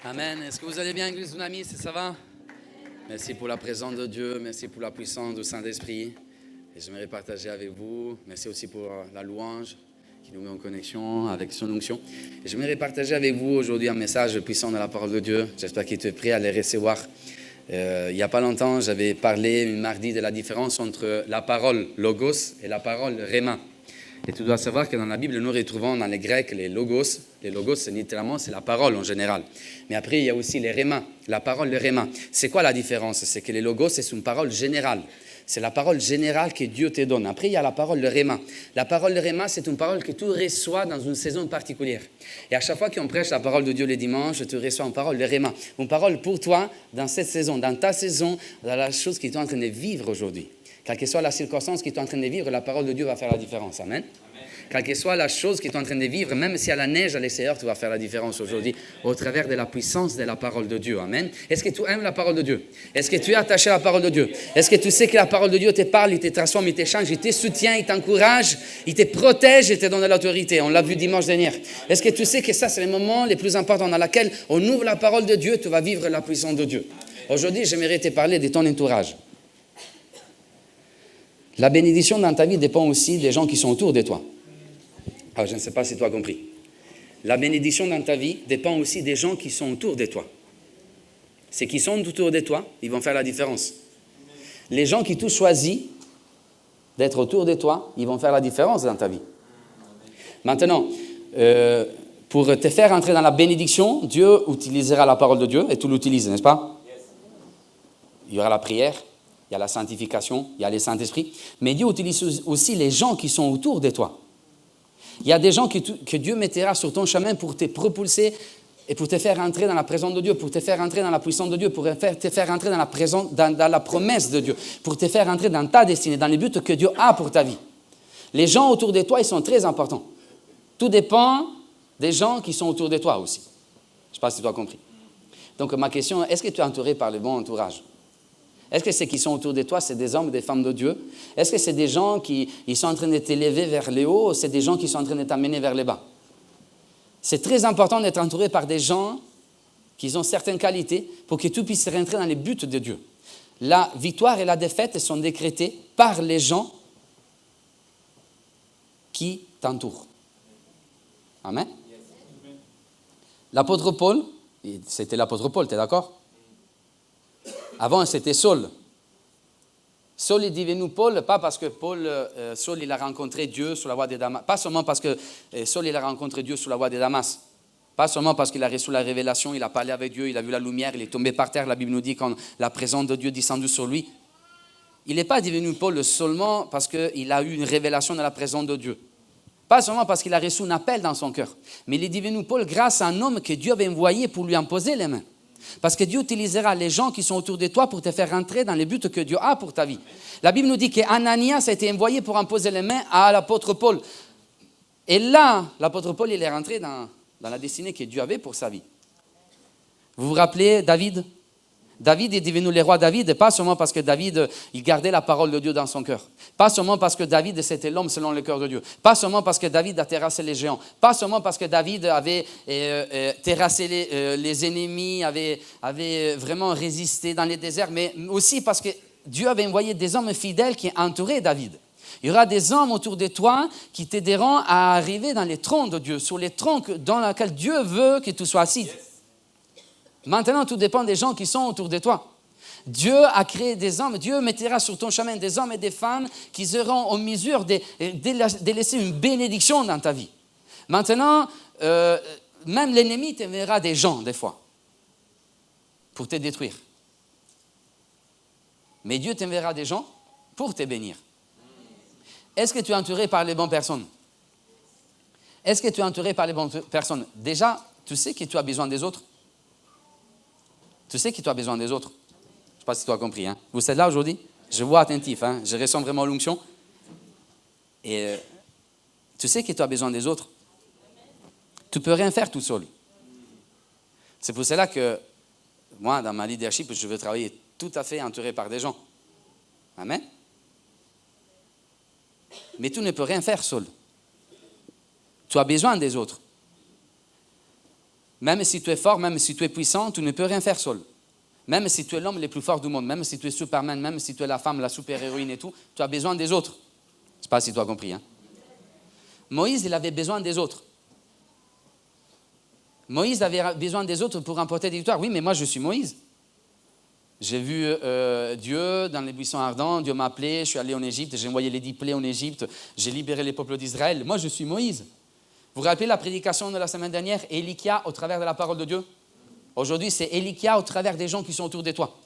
Amen. Est-ce que vous allez bien, Église Tsunami? Ça va? Merci pour la présence de Dieu. Merci pour la puissance du Saint-Esprit. Et j'aimerais partager avec vous. Merci aussi pour la louange qui nous met en connexion avec son onction. Et j'aimerais partager avec vous aujourd'hui un message puissant de la parole de Dieu. J'espère que tu es prêt à le recevoir. Il n'y a pas longtemps, j'avais parlé une mardi de la différence entre la parole logos et la parole rhéma. Et tu dois savoir que dans la Bible, nous retrouvons dans les Grecs les logos. Les logos, c'est littéralement, c'est la parole en général. Mais après, il y a aussi les rhéma, la parole, le rhéma. C'est quoi la différence? C'est que les logos, c'est une parole générale. C'est la parole générale que Dieu te donne. Après, il y a la parole, le rhéma. La parole, le rhéma, c'est une parole que tu reçois dans une saison particulière. Et à chaque fois qu'on prêche la parole de Dieu le dimanche, tu reçois une parole, le rhéma. Une parole pour toi dans cette saison, dans ta saison, dans la chose que tu es en train de vivre aujourd'hui. Quelle que soit la circonstance que tu es en train de vivre, la parole de Dieu va faire la différence. Amen. Quelle que soit la chose que tu es en train de vivre, même si à la neige à l'extérieur, tu vas faire la différence aujourd'hui au travers de la puissance de la parole de Dieu. Amen. Est-ce que tu aimes la parole de Dieu? Est-ce que tu es attaché à la parole de Dieu? Est-ce que tu sais que la parole de Dieu te parle, il te transforme, il te change, il te soutient, il t'encourage, il te protège et te donne de l'autorité? On l'a vu dimanche dernier. Est-ce que tu sais que ça, c'est le moment les plus importants dans lequel on ouvre la parole de Dieu, tu vas vivre la puissance de Dieu? Aujourd'hui, j'aimerais te parler de ton entourage. La bénédiction dans ta vie dépend aussi des gens qui sont autour de toi. Ah, je ne sais pas si tu as compris. La bénédiction dans ta vie dépend aussi des gens qui sont autour de toi. Ceux qui sont autour de toi, ils vont faire la différence. Les gens qui t'ont choisi d'être autour de toi, ils vont faire la différence dans ta vie. Maintenant, pour te faire entrer dans la bénédiction, Dieu utilisera la parole de Dieu et tu l'utilises, n'est-ce pas? Il y aura la prière. Il y a la sanctification, il y a le Saint-Esprit. Mais Dieu utilise aussi les gens qui sont autour de toi. Il y a des gens que Dieu mettra sur ton chemin pour te propulser et pour te faire entrer dans la présence de Dieu, pour te faire entrer dans la puissance de Dieu, pour te faire entrer dans la promesse de Dieu, pour te faire entrer dans ta destinée, dans les buts que Dieu a pour ta vie. Les gens autour de toi, ils sont très importants. Tout dépend des gens qui sont autour de toi aussi. Je ne sais pas si tu as compris. Donc ma question, est-ce que tu es entouré par le bon entourage? Est-ce que ceux qui sont autour de toi, c'est des hommes, des femmes de Dieu? Est-ce que c'est des gens qui sont en train de t'élever vers le haut ou c'est des gens qui sont en train de t'amener vers le bas? C'est très important d'être entouré par des gens qui ont certaines qualités pour que tu puisses rentrer dans les buts de Dieu. La victoire et la défaite sont décrétées par les gens qui t'entourent. Amen. L'apôtre Paul, c'était l'apôtre Paul, tu es d'accord? Avant, c'était Saul. Saul est devenu Paul, pas parce que Saul il a rencontré Dieu sur la voie de Damas. Pas seulement parce que Saul il a rencontré Dieu sur la voie de Damas. Pas seulement parce qu'il a reçu la révélation, il a parlé avec Dieu, il a vu la lumière, il est tombé par terre. La Bible nous dit quand la présence de Dieu est descendue sur lui. Il n'est pas devenu Paul seulement parce qu'il a eu une révélation de la présence de Dieu. Pas seulement parce qu'il a reçu un appel dans son cœur. Mais il est devenu Paul grâce à un homme que Dieu avait envoyé pour lui imposer les mains. Parce que Dieu utilisera les gens qui sont autour de toi pour te faire rentrer dans les buts que Dieu a pour ta vie. La Bible nous dit qu'Ananias a été envoyé pour imposer les mains à l'apôtre Paul. Et là, l'apôtre Paul, il est rentré dans la destinée que Dieu avait pour sa vie. Vous vous rappelez David? David est devenu le roi David, pas seulement parce que David, il gardait la parole de Dieu dans son cœur. Pas seulement parce que David, c'était l'homme selon le cœur de Dieu. Pas seulement parce que David a terrassé les géants. Pas seulement parce que David avait terrassé les ennemis, avait vraiment résisté dans les déserts, mais aussi parce que Dieu avait envoyé des hommes fidèles qui entouraient David. Il y aura des hommes autour de toi qui t'aideront à arriver dans les trônes de Dieu, sur les trônes dans lesquels Dieu veut que tu sois assis. Maintenant, tout dépend des gens qui sont autour de toi. Dieu a créé des hommes, Dieu mettra sur ton chemin des hommes et des femmes qui seront en mesure de laisser une bénédiction dans ta vie. Maintenant, même l'ennemi t'enverra des gens, des fois, pour te détruire. Mais Dieu t'enverra des gens pour te bénir. Est-ce que tu es entouré par les bonnes personnes? Est-ce que tu es entouré par les bonnes personnes? Déjà, tu sais que tu as besoin des autres? Tu sais que tu as besoin des autres. Je ne sais pas si tu as compris. Hein? Vous êtes là aujourd'hui? Je vois attentif. Hein? Je ressens vraiment l'onction. Et tu sais que tu as besoin des autres. Tu ne peux rien faire tout seul. C'est pour cela que moi, dans ma leadership, je veux travailler tout à fait entouré par des gens. Amen. Mais tu ne peux rien faire seul. Tu as besoin des autres. Même si tu es fort, même si tu es puissant, tu ne peux rien faire seul. Même si tu es l'homme le plus fort du monde, même si tu es Superman, même si tu es la femme, la super-héroïne et tout, tu as besoin des autres. Je ne sais pas si tu as compris. Hein? Moïse, il avait besoin des autres. Moïse avait besoin des autres pour remporter des victoires. Oui, mais moi, je suis Moïse. J'ai vu Dieu dans les buissons ardents, Dieu m'a appelé, je suis allé en Égypte, j'ai envoyé les 10 plaies en Égypte, j'ai libéré les peuples d'Israël. Moi, je suis Moïse. Vous vous rappelez la prédication de la semaine dernière, Élikia au travers de la parole de Dieu? Aujourd'hui, c'est Élikia au travers des gens qui sont autour de toi.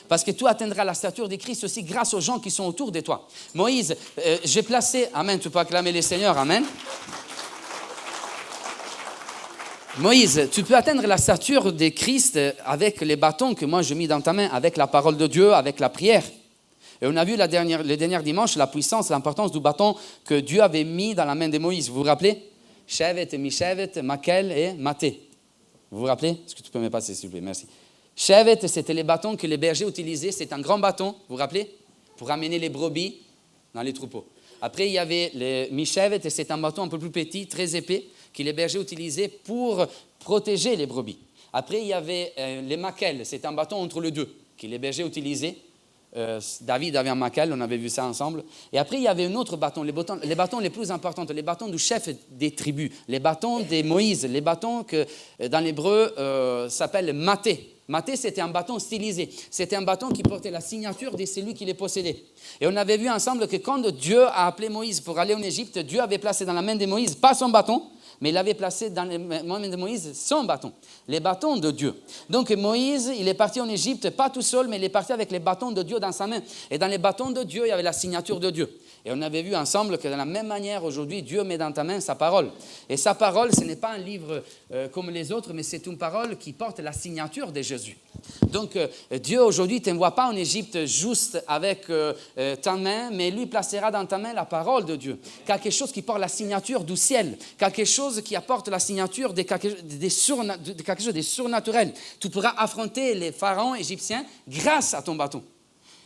Parce que tu atteindras la stature de Christ aussi grâce aux gens qui sont autour de toi. Moïse, j'ai placé, amen, tu peux acclamer les seigneurs, amen. Moïse, tu peux atteindre la stature de Christ avec les bâtons que moi je mis dans ta main, avec la parole de Dieu, avec la prière. Et on a vu le dernier dimanche la puissance, l'importance du bâton que Dieu avait mis dans la main de Moïse. Vous vous rappelez? Shevet, Mishevet, Makel et Maté. Vous vous rappelez? Est-ce que tu peux me passer, s'il vous plaît? Merci. Shevet, c'était les bâtons que les bergers utilisaient. C'est un grand bâton, vous vous rappelez? Pour amener les brebis dans les troupeaux. Après, il y avait le Mishevet, et c'est un bâton un peu plus petit, très épais, que les bergers utilisaient pour protéger les brebis. Après, il y avait les Makel, c'est un bâton entre les deux, que les bergers utilisaient. David avait un Makel, on avait vu ça ensemble. Et après, il y avait un autre bâton, les bâtons les plus importants, les bâtons du chef des tribus, les bâtons de Moïse, les bâtons que dans l'hébreu s'appellent Maté. Maté, c'était un bâton stylisé. C'était un bâton qui portait la signature de celui qui les possédait. Et on avait vu ensemble que quand Dieu a appelé Moïse pour aller en Égypte, Dieu avait placé dans la main de Moïse, pas son bâton, mais il avait placé dans les mains de Moïse son bâton, les bâtons de Dieu. Donc Moïse, il est parti en Égypte, pas tout seul, mais il est parti avec les bâtons de Dieu dans sa main. Et dans les bâtons de Dieu, il y avait la signature de Dieu. Et on avait vu ensemble que de la même manière, aujourd'hui, Dieu met dans ta main sa parole. Et sa parole, ce n'est pas un livre comme les autres, mais c'est une parole qui porte la signature de Jésus. Donc Dieu, aujourd'hui, ne t'envoie pas en Égypte juste avec ta main, mais lui placera dans ta main la parole de Dieu. Quelque chose qui porte la signature du ciel. Quelque chose qui apporte la signature de quelque chose de surnaturel. Tu pourras affronter les pharaons égyptiens grâce à ton bâton.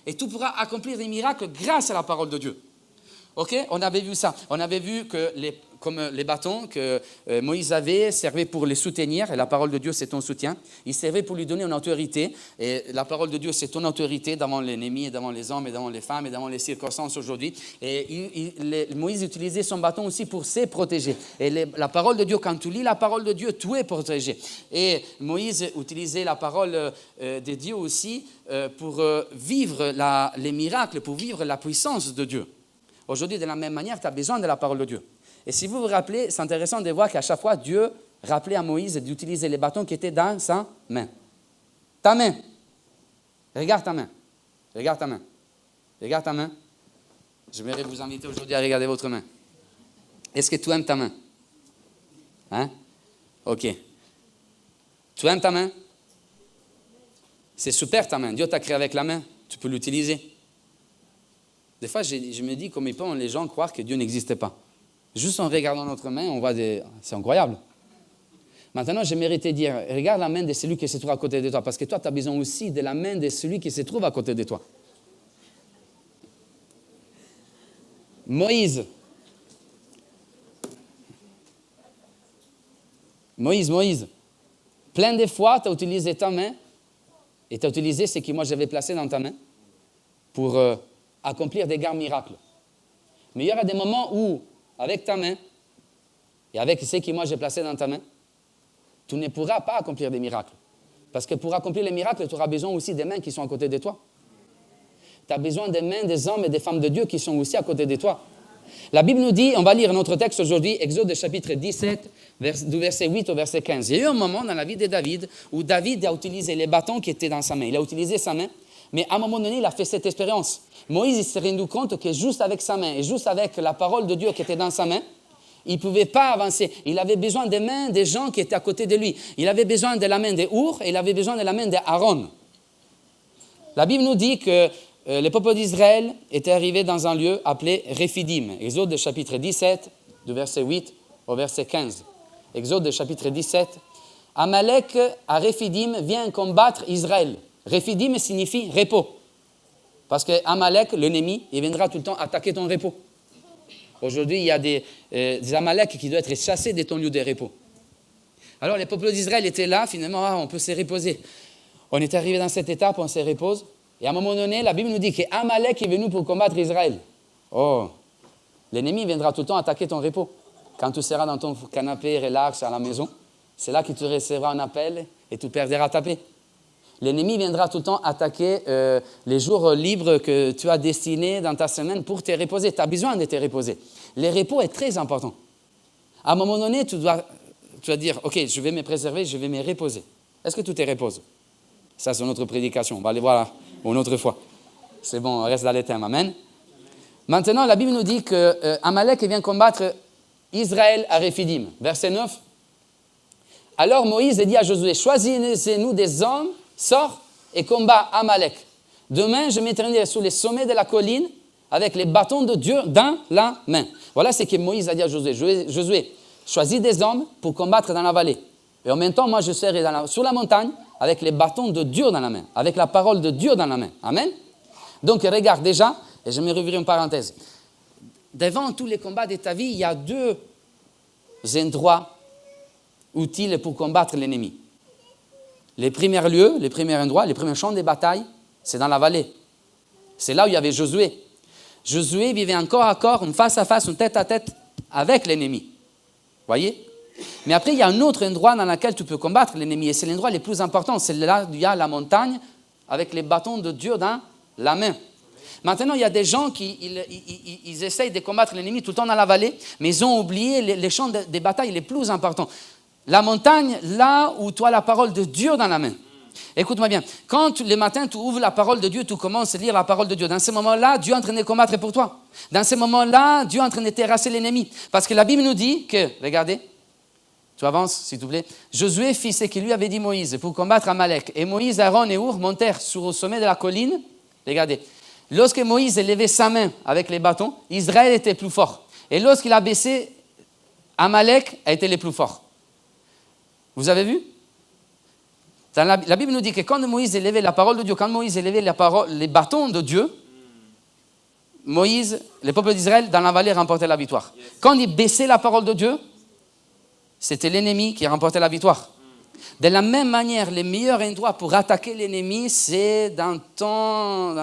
Et tu pourras accomplir des miracles grâce à la parole de Dieu. Ok, on avait vu ça. On avait vu que comme les bâtons que Moïse avait servaient pour les soutenir, et la parole de Dieu, c'est ton soutien. Il servait pour lui donner une autorité, et la parole de Dieu, c'est ton autorité devant l'ennemi, et devant les hommes, et devant les femmes, et devant les circonstances aujourd'hui. Et Moïse utilisait son bâton aussi pour se protéger. Et la parole de Dieu, quand tu lis la parole de Dieu, tu es protégé. Et Moïse utilisait la parole de Dieu aussi pour vivre les miracles, pour vivre la puissance de Dieu. Aujourd'hui, de la même manière, tu as besoin de la parole de Dieu. Et si vous vous rappelez, c'est intéressant de voir qu'à chaque fois, Dieu rappelait à Moïse d'utiliser les bâtons qui étaient dans sa main. Ta main. Regarde ta main. Regarde ta main. Regarde ta main. Je voudrais vous inviter aujourd'hui à regarder votre main. Est-ce que tu aimes ta main? Hein? Ok. Tu aimes ta main? C'est super ta main. Dieu t'a créé avec la main. Tu peux l'utiliser. Des fois, je me dis comment peuvent les gens croire que Dieu n'existe pas. Juste en regardant notre main, on voit c'est incroyable. Maintenant, j'aimerais te dire, regarde la main de celui qui se trouve à côté de toi, parce que toi, tu as besoin aussi de la main de celui qui se trouve à côté de toi. Moïse, plein de fois, tu as utilisé ta main, et tu as utilisé ce que moi j'avais placé dans ta main, pour accomplir des grands miracles. Mais il y aura des moments où, avec ta main, et avec ce que moi j'ai placé dans ta main, tu ne pourras pas accomplir des miracles. Parce que pour accomplir les miracles, tu auras besoin aussi des mains qui sont à côté de toi. Tu as besoin des mains des hommes et des femmes de Dieu qui sont aussi à côté de toi. La Bible nous dit, on va lire notre texte aujourd'hui, Exode chapitre 17, du verset 8 au verset 15. Il y a eu un moment dans la vie de David où David a utilisé les bâtons qui étaient dans sa main. Il a utilisé sa main, mais à un moment donné, il a fait cette expérience. Moïse il s'est rendu compte que juste avec sa main et juste avec la parole de Dieu qui était dans sa main, il ne pouvait pas avancer. Il avait besoin des mains des gens qui étaient à côté de lui. Il avait besoin de la main de Our et il avait besoin de la main d'Aaron. La Bible nous dit que le peuple d'Israël était arrivé dans un lieu appelé Rephidim. Exode chapitre 17, du verset 8 au verset 15. Exode chapitre 17. Amalek à Rephidim vient combattre Israël. Rephidim signifie repos. Parce que Amalek, l'ennemi, il viendra tout le temps attaquer ton repos. Aujourd'hui, il y a des Amalek qui doivent être chassés de ton lieu de repos. Alors les peuples d'Israël étaient là, finalement, on peut se reposer. On est arrivé dans cette étape, on se repose. Et à un moment donné, la Bible nous dit qu'Amalek est venu pour combattre Israël. Oh, l'ennemi viendra tout le temps attaquer ton repos. Quand tu seras dans ton canapé, relax, à la maison, c'est là que tu recevras un appel et tu perdras ta paix. L'ennemi viendra tout le temps attaquer les jours libres que tu as destinés dans ta semaine pour te reposer. Tu as besoin de te reposer. Le repos est très important. À un moment donné, tu dois dire, OK, je vais me préserver, je vais me reposer. Est-ce que tu te reposes? Ça, c'est notre prédication. On va aller voir là, une autre fois. C'est bon, on reste dans les thèmes. Amen. Maintenant, la Bible nous dit qu'Amalek vient combattre Israël à Rephidim. Verset 9. Alors Moïse dit à Josué, choisissez-nous des hommes, sors et combat Amalek. Demain, je m'étendrai sur les sommets de la colline avec les bâtons de Dieu dans la main. Voilà ce que Moïse a dit à Josué. Josué, choisis des hommes pour combattre dans la vallée. Et en même temps, moi, je serai sur la montagne avec les bâtons de Dieu dans la main, avec la parole de Dieu dans la main. Amen. Donc, regarde déjà, et je me rouvrir une parenthèse. Devant tous les combats de ta vie, il y a deux endroits utiles pour combattre l'ennemi. Les premiers lieux, les premiers endroits, les premiers champs de bataille, c'est dans la vallée. C'est là où il y avait Josué. Josué vivait un corps à corps, un face à face, un tête à tête avec l'ennemi. Voyez? Mais après, il y a un autre endroit dans lequel tu peux combattre l'ennemi. Et c'est l'endroit le plus important. C'est là où il y a la montagne avec les bâtons de Dieu dans la main. Maintenant, il y a des gens qui ils essayent de combattre l'ennemi tout le temps dans la vallée, mais ils ont oublié les champs de bataille les plus importants. La montagne, là où tu as la parole de Dieu dans la main. Écoute-moi bien, quand le matin tu ouvres la parole de Dieu, tu commences à lire la parole de Dieu. Dans ce moment-là, Dieu est en train de combattre pour toi. Dans ce moment-là, Dieu est en train de terrasser l'ennemi. Parce que la Bible nous dit que, regardez, tu avances s'il te plaît. Josué fit ce qu'il lui avait dit Moïse pour combattre Amalek. Et Moïse, Aaron et Our montèrent sur le sommet de la colline. Regardez, lorsque Moïse levait sa main avec les bâtons, Israël était plus fort. Et lorsqu'il a baissé, Amalek a été le plus fort. Vous avez vu? La Bible nous dit que quand Moïse élevait la parole de Dieu, quand Moïse élevait les bâtons de Dieu, Moïse, le peuple d'Israël, dans la vallée, remportait la victoire. Quand il baissait la parole de Dieu, c'était l'ennemi qui remportait la victoire. De la même manière, le meilleur endroit pour attaquer l'ennemi, c'est dans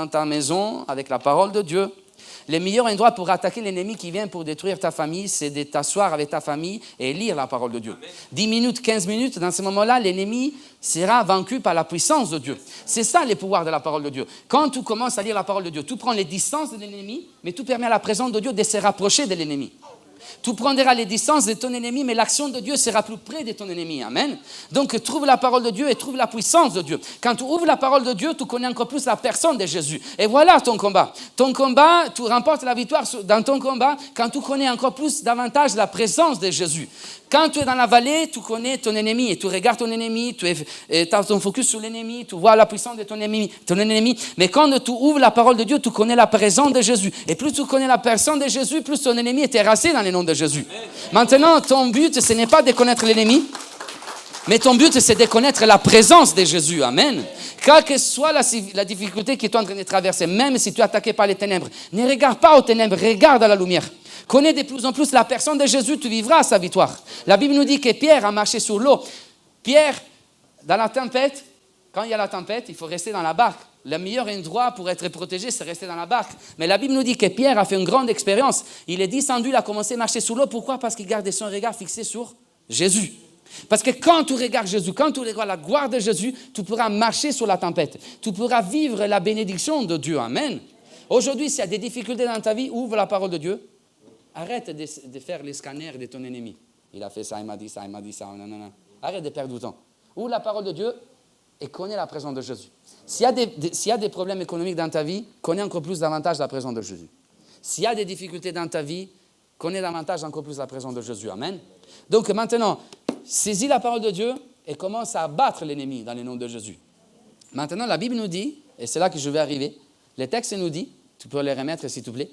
ta maison, avec la parole de Dieu. Le meilleur endroit pour attaquer l'ennemi qui vient pour détruire ta famille, c'est de t'asseoir avec ta famille et lire la parole de Dieu. Amen. 10 minutes, 15 minutes, dans ce moment-là, l'ennemi sera vaincu par la puissance de Dieu. C'est ça le pouvoir de la parole de Dieu. Quand tu commences à lire la parole de Dieu, tu prends les distances de l'ennemi, mais tu permets à la présence de Dieu de se rapprocher de l'ennemi. Tu prendras les distances de ton ennemi, mais l'action de Dieu sera plus près de ton ennemi. Amen. Donc, trouve la parole de Dieu et trouve la puissance de Dieu. Quand tu ouvres la parole de Dieu, tu connais encore plus la personne de Jésus. Et voilà ton combat. Ton combat, tu remportes la victoire dans ton combat quand tu connais encore plus davantage la présence de Jésus. Quand tu es dans la vallée, tu connais ton ennemi et tu regardes ton ennemi, tu as ton focus sur l'ennemi, tu vois la puissance de ton ennemi. Mais quand tu ouvres la parole de Dieu, tu connais la présence de Jésus. Et plus tu connais la personne de Jésus, plus ton ennemi est terrassé dans le nom de Jésus. Maintenant, ton but, ce n'est pas de connaître l'ennemi, mais ton but, c'est de connaître la présence de Jésus. Amen. Quelle que soit la difficulté que tu es en train de traverser, même si tu es attaqué par les ténèbres, ne regarde pas aux ténèbres, regarde à la lumière. Connais de plus en plus la personne de Jésus, tu vivras sa victoire. La Bible nous dit que Pierre a marché sur l'eau. Pierre, dans la tempête, quand il y a la tempête, il faut rester dans la barque. Le meilleur endroit pour être protégé, c'est rester dans la barque. Mais la Bible nous dit que Pierre a fait une grande expérience. Il est descendu, il a commencé à marcher sur l'eau. Pourquoi? Parce qu'il gardait son regard fixé sur Jésus. Parce que quand tu regardes Jésus, quand tu regardes la gloire de Jésus, tu pourras marcher sur la tempête. Tu pourras vivre la bénédiction de Dieu. Amen. Aujourd'hui, s'il y a des difficultés dans ta vie, ouvre la parole de Dieu. Arrête de faire les scanners de ton ennemi. Il a fait ça, il m'a dit ça, il m'a dit ça. Non. Arrête de perdre du temps. Ouvre la parole de Dieu et connais la présence de Jésus. S'il y a des problèmes économiques dans ta vie, connais encore plus davantage la présence de Jésus. S'il y a des difficultés dans ta vie, connais davantage encore plus la présence de Jésus. Amen. Donc maintenant, saisis la parole de Dieu et commence à abattre l'ennemi dans le nom de Jésus. Maintenant, la Bible nous dit, et c'est là que je vais arriver, le texte nous dit, tu peux les remettre s'il te plaît,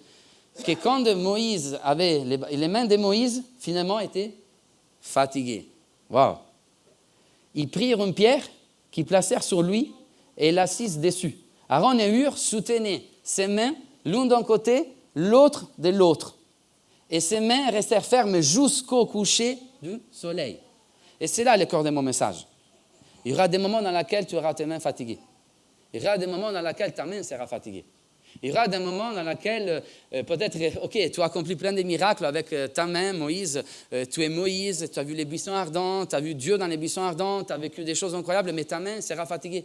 que quand Moïse avait, les mains de Moïse, finalement, étaient fatiguées. Waouh! Ils prirent une pierre qu'ils placèrent sur lui et l'assisent dessus. Aaron et Hur soutenaient ses mains, l'un d'un côté, l'autre de l'autre. Et ses mains restèrent fermes jusqu'au coucher du soleil. Et c'est là le corps de mon message. Il y aura des moments dans lesquels tu auras tes mains fatiguées. Il y aura des moments dans lesquels ta main sera fatiguée. Il y aura des moments dans lesquels, peut-être, ok, tu as accompli plein de miracles avec ta main, Moïse. Tu es Moïse, tu as vu les buissons ardents, tu as vu Dieu dans les buissons ardents, tu as vécu des choses incroyables, mais ta main sera fatiguée.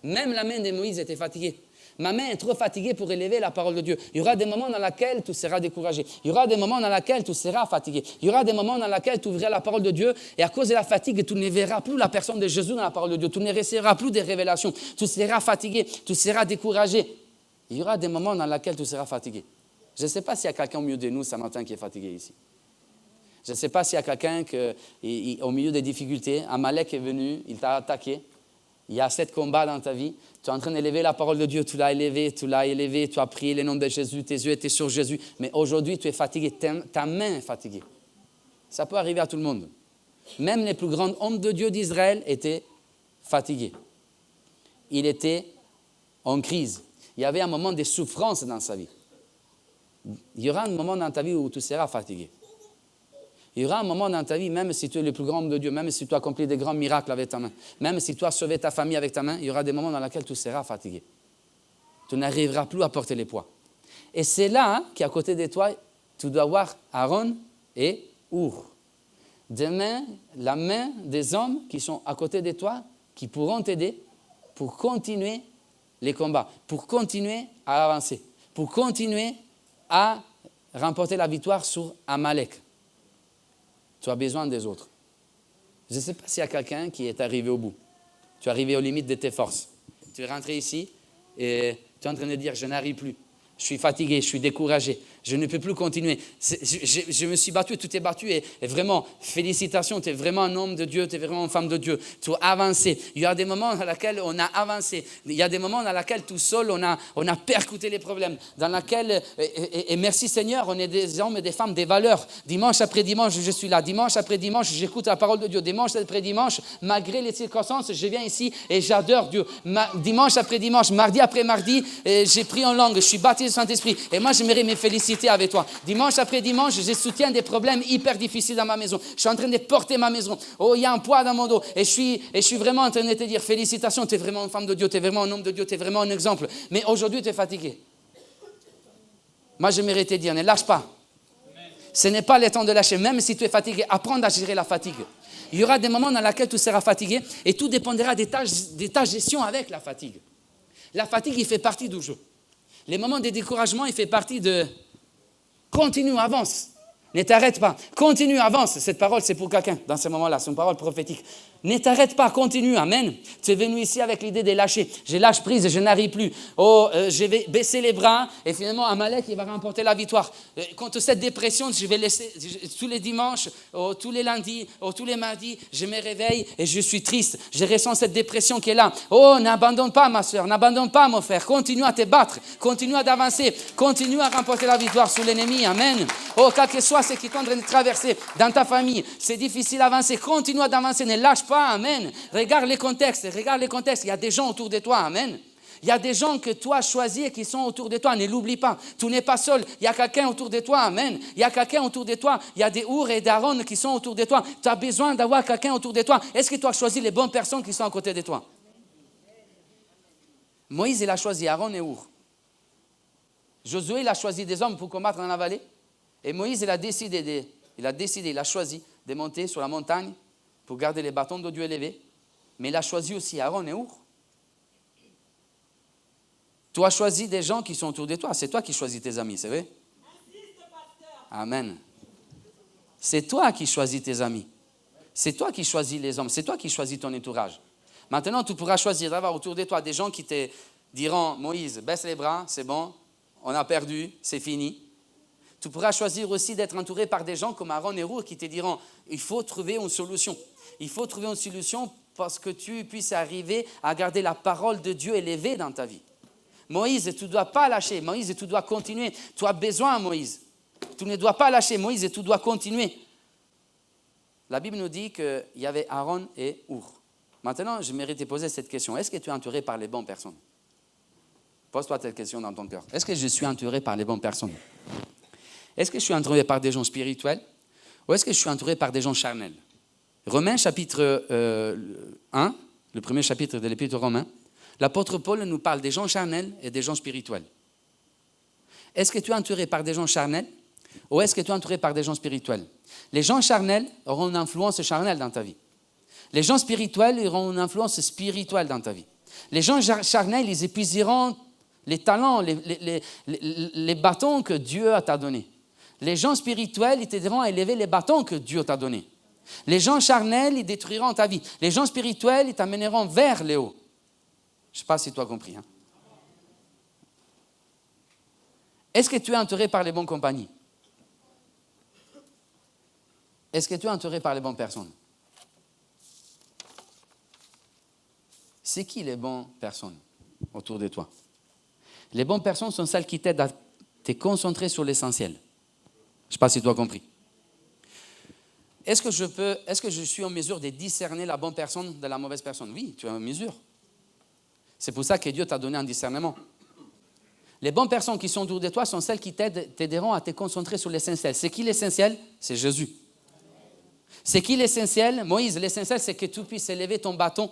Même la main de Moïse était fatiguée. Ma main est trop fatiguée pour élever la parole de Dieu. Il y aura des moments dans lesquels tu seras découragé. Il y aura des moments dans lesquels tu seras fatigué. Il y aura des moments dans lesquels tu ouvriras la parole de Dieu et à cause de la fatigue, tu ne verras plus la personne de Jésus dans la parole de Dieu. Tu ne recevras plus des révélations. Tu seras fatigué, tu seras découragé. Il y aura des moments dans lesquels tu seras fatigué. Je ne sais pas s'il y a quelqu'un au milieu de nous ce matin qui est fatigué ici. Je ne sais pas s'il y a quelqu'un qui, au milieu des difficultés, Amalek est venu, il t'a attaqué. Il y a 7 combats dans ta vie. Tu es en train d'élever la parole de Dieu. Tu l'as élevé, tu as prié le nom de Jésus. Tes yeux étaient sur Jésus. Mais aujourd'hui, tu es fatigué. Ta main est fatiguée. Ça peut arriver à tout le monde. Même les plus grands hommes de Dieu d'Israël étaient fatigués. Il était en crise. Il y avait un moment de souffrance dans sa vie. Il y aura un moment dans ta vie où tu seras fatigué. Il y aura un moment dans ta vie, même si tu es le plus grand homme de Dieu, même si tu as accompli des grands miracles avec ta main, même si tu as sauvé ta famille avec ta main, il y aura des moments dans lesquels tu seras fatigué. Tu n'arriveras plus à porter les poids. Et c'est là qu'à côté de toi, tu dois voir Aaron et Our. Demain, la main des hommes qui sont à côté de toi, qui pourront t'aider pour continuer les combats, pour continuer à avancer, pour continuer à remporter la victoire sur Amalek. Tu as besoin des autres. Je ne sais pas s'il y a quelqu'un qui est arrivé au bout. Tu es arrivé aux limites de tes forces. Tu es rentré ici et tu es en train de dire, je n'arrive plus. Je suis fatigué, je suis découragé. Je ne peux plus continuer. Je me suis battu, tu t'es battu et vraiment, félicitations, tu es vraiment un homme de Dieu, tu es vraiment une femme de Dieu. Tu as avancé. Il y a des moments dans lesquels on a avancé. Il y a des moments dans lesquels tout seul, on a percuté les problèmes. Dans lesquels, et merci Seigneur, on est des hommes et des femmes, des valeurs. Dimanche après dimanche, je suis là. Dimanche après dimanche, j'écoute la parole de Dieu. Dimanche après dimanche, malgré les circonstances, je viens ici et j'adore Dieu. Dimanche après dimanche, mardi après mardi, j'ai pris en langue, je suis baptisé du Saint-Esprit. Et moi, j'aimerais me féliciter avec toi. Dimanche après dimanche, je soutiens des problèmes hyper difficiles dans ma maison. Je suis en train de porter ma maison. Oh, il y a un poids dans mon dos. Et je suis vraiment en train de te dire, félicitations, tu es vraiment une femme de Dieu, tu es vraiment un homme de Dieu, tu es vraiment un exemple. Mais aujourd'hui, tu es fatigué. Moi, j'aimerais te dire, ne lâche pas. Ce n'est pas le temps de lâcher. Même si tu es fatigué, apprends à gérer la fatigue. Il y aura des moments dans lesquels tu seras fatigué et tout dépendra de ta gestion avec la fatigue. La fatigue, il fait partie du jeu. Les moments de découragement, il fait partie de... Continue, avance. Ne t'arrête pas. Continue, avance. Cette parole, c'est pour quelqu'un dans ce moment-là. C'est une parole prophétique. Ne t'arrête pas, continue. Amen. Tu es venu ici avec l'idée de lâcher. Je lâche prise, je n'arrive plus. Oh, je vais baisser les bras et finalement, Amalek, il va remporter la victoire. Contre cette dépression, je vais laisser tous les dimanches, tous les lundis, tous les mardis, je me réveille et je suis triste. Je ressens cette dépression qui est là. Oh, n'abandonne pas, ma soeur, n'abandonne pas, mon frère. Continue à te battre, continue à avancer, continue à remporter la victoire sur l'ennemi. Amen. Oh, quel que soit ce qui est en train de traverser dans ta famille, c'est difficile d'avancer. Continue d'avancer, ne lâche pas. Amen. Regarde les contextes, Il y a des gens autour de toi. Amen. Il y a des gens que toi choisis et qui sont autour de toi. Ne l'oublie pas. Tu n'es pas seul. Il y a quelqu'un autour de toi. Amen. Il y a quelqu'un autour de toi. Il y a des Our et d'Aaron qui sont autour de toi. Tu as besoin d'avoir quelqu'un autour de toi. Est-ce que tu as choisi les bonnes personnes qui sont à côté de toi? Moïse, il a choisi Aaron et Our. Josué, il a choisi des hommes pour combattre dans la vallée. Et Moïse, il a choisi de monter sur la montagne pour garder les bâtons de Dieu élevés. Mais il a choisi aussi Aaron et Our. Tu as choisi des gens qui sont autour de toi. C'est toi qui choisis tes amis, c'est vrai? Amen. C'est toi qui choisis tes amis. C'est toi qui choisis les hommes. C'est toi qui choisis ton entourage. Maintenant, tu pourras choisir d'avoir autour de toi des gens qui te diront, Moïse, baisse les bras, c'est bon, on a perdu, c'est fini. Tu pourras choisir aussi d'être entouré par des gens comme Aaron et Our qui te diront, il faut trouver une solution. Il faut trouver une solution parce que tu puisses arriver à garder la parole de Dieu élevée dans ta vie. Moïse, tu ne dois pas lâcher. Moïse, tu dois continuer. Tu as besoin, Moïse. Tu ne dois pas lâcher, Moïse, tu dois continuer. La Bible nous dit qu'il y avait Aaron et Our. Maintenant, je mérite de poser cette question. Est-ce que tu es entouré par les bonnes personnes? Pose-toi cette question dans ton cœur. Est-ce que je suis entouré par les bonnes personnes? Est-ce que je suis entouré par des gens spirituels ou est-ce que je suis entouré par des gens charnels? Romains chapitre 1, le premier chapitre de l'Épître aux Romains, l'apôtre Paul nous parle des gens charnels et des gens spirituels. Est-ce que tu es entouré par des gens charnels ou est-ce que tu es entouré par des gens spirituels? Les gens charnels auront une influence charnelle dans ta vie. Les gens spirituels auront une influence spirituelle dans ta vie. Les gens charnels, ils épuiseront les talents, les bâtons que Dieu t'a donnés. Les gens spirituels, ils t'aideront à élever les bâtons que Dieu t'a donnés. Les gens charnels, ils détruiront ta vie. Les gens spirituels, ils t'amèneront vers le haut. Je ne sais pas si tu as compris. Est-ce que tu es entouré par les bonnes compagnies? Est-ce que tu es entouré par les bonnes personnes? C'est qui les bonnes personnes autour de toi? Les bonnes personnes sont celles qui t'aident à te concentrer sur l'essentiel. Je ne sais pas si tu as compris. Est-ce que je suis en mesure de discerner la bonne personne de la mauvaise personne? Oui, tu es en mesure. C'est pour ça que Dieu t'a donné un discernement. Les bonnes personnes qui sont autour de toi sont celles qui t'aideront à te concentrer sur l'essentiel. C'est qui l'essentiel? C'est Jésus. C'est qui l'essentiel? Moïse, l'essentiel, c'est que tu puisses élever ton bâton.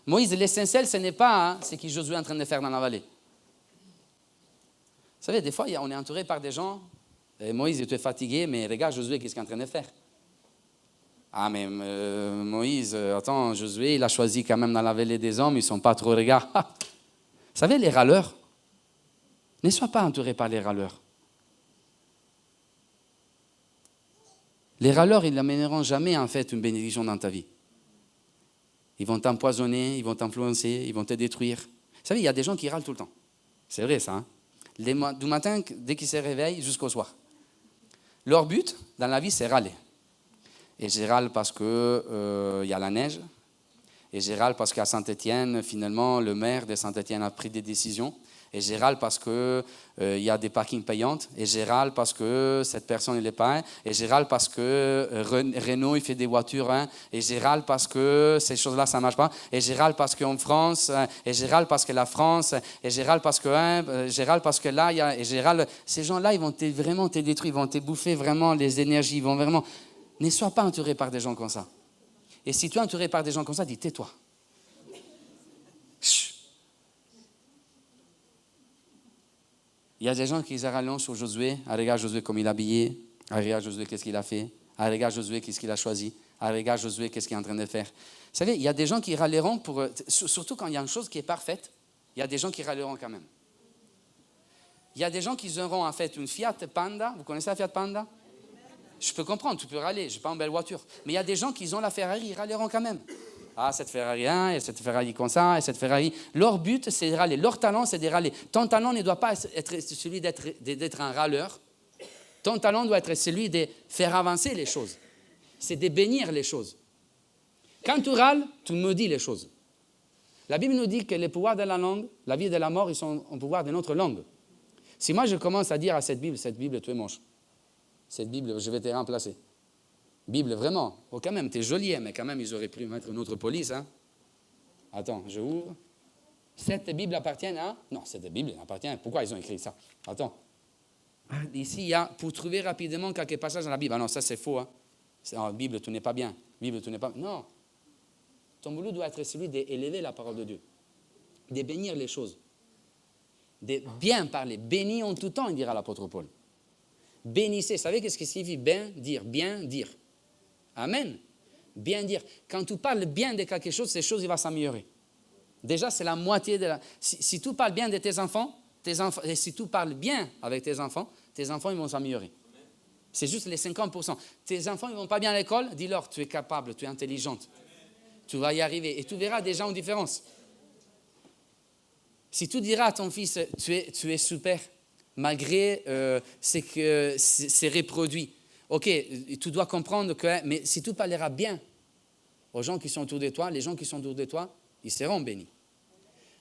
Moïse, l'essentiel, ce n'est pas ce que Josué est en train de faire dans la vallée. Vous savez, des fois, on est entouré par des gens, et Moïse, tu es fatigué, mais regarde Josué, qu'est-ce qu'il est en train de faire? Ah, mais Moïse, attends, Josué, il a choisi quand même dans la vallée des hommes, ils ne sont pas trop regards. Vous savez, les râleurs, ne sois pas entouré par les râleurs. Les râleurs, ils n'amèneront jamais, en fait, une bénédiction dans ta vie. Ils vont t'empoisonner, ils vont t'influencer, ils vont te détruire. Vous savez, il y a des gens qui râlent tout le temps. C'est vrai, ça. Du matin, dès qu'ils se réveillent, jusqu'au soir. Leur but, dans la vie, c'est râler. Et je râle parce qu'il y a la neige. Et je râle parce qu'à Saint-Étienne, finalement, le maire de Saint-Étienne a pris des décisions. Et je râle parce qu'il y a des parkings payants. Et je râle parce que cette personne, elle n'est pas. Et je râle parce que Renault, il fait des voitures. Et je râle parce que ces choses-là, ça ne marche pas. Et je râle parce qu'en France. Et je râle parce que la France. Et je râle parce que, je râle parce que là, il y a. Et je râle. Ces gens-là, ils vont vraiment te détruire. Ils vont te bouffer vraiment les énergies. Ils vont vraiment. Ne sois pas entouré par des gens comme ça. Et si tu es entouré par des gens comme ça, dis tais-toi. Chut. Il y a des gens qui râlent sur Josué. Ah, regarde Josué comme il est habillé. Ah, regarde Josué qu'est-ce qu'il a fait. Ah, regarde Josué qu'est-ce qu'il a choisi. Ah, regarde Josué qu'est-ce qu'il est en train de faire. Vous savez, il y a des gens qui râleront pour... Surtout quand il y a une chose qui est parfaite, il y a des gens qui râleront quand même. Il y a des gens qui auront en fait une Fiat Panda. Vous connaissez la Fiat Panda? Je peux comprendre, tu peux râler, je n'ai pas une belle voiture. Mais il y a des gens qui ont la Ferrari, ils râleront quand même. Ah, cette Ferrari, et cette Ferrari comme ça, et cette Ferrari. Leur but, c'est de râler. Leur talent, c'est de râler. Ton talent ne doit pas être celui d'être un râleur. Ton talent doit être celui de faire avancer les choses. C'est de bénir les choses. Quand tu râles, tu maudis les choses. La Bible nous dit que les pouvoirs de la langue, la vie et de la mort, ils sont au pouvoir de notre langue. Si moi, je commence à dire à cette Bible, tu es moche. Cette Bible, je vais te remplacer. Bible, vraiment. Oh, quand même, t'es joli, mais quand même, ils auraient pu mettre une autre police. Attends, je ouvre. Cette Bible appartient à... Non, cette Bible appartient... Pourquoi ils ont écrit ça? Attends. Ici, il y a... Pour trouver rapidement quelques passages dans la Bible. Ah non, ça, c'est faux. Bible, tu n'es pas bien. Bible, tu n'es pas... Non. Ton boulot doit être celui d'élever la parole de Dieu. De bénir les choses. De bien parler. Bénis en tout temps, il dira l'apôtre Paul. Bénissez. Vous savez qu'est-ce que signifie bien dire? Bien dire. Amen. Bien dire. Quand tu parles bien de quelque chose, ces choses, il va s'améliorer. Déjà, c'est la moitié de la... Si tu parles bien de tes enfants, et si tu parles bien avec tes enfants, ils vont s'améliorer. C'est juste les 50%. Tes enfants, ils ne vont pas bien à l'école, dis-leur, tu es capable, tu es intelligente. Tu vas y arriver. Et tu verras déjà une différence. Si tu diras à ton fils, tu es super, malgré ce que c'est reproduit. Ok, tu dois comprendre que, mais si tu parleras bien aux gens qui sont autour de toi, les gens qui sont autour de toi, ils seront bénis.